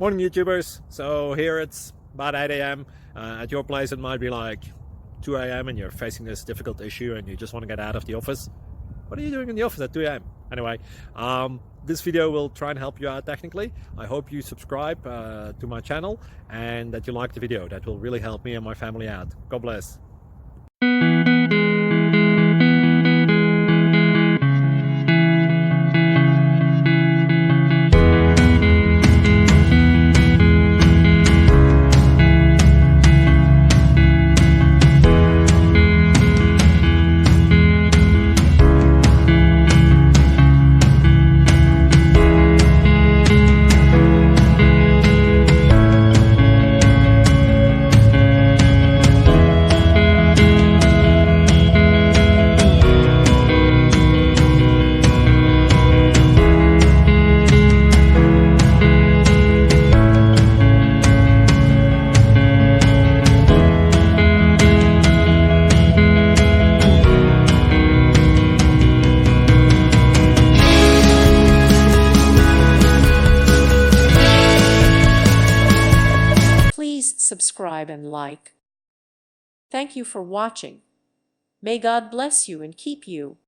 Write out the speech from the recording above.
Morning YouTubers. So here it's about 8 a.m. At your place it might be like 2 a.m. and you're facing this difficult issue and you just want to get out of the office. What are you doing in the office at 2 a.m.? Anyway, this video will try and help you out technically. I hope you subscribe to my channel and that you like the video. That will really help me and my family out. God bless. Please subscribe and like. Thank you for watching. May God bless you and keep you.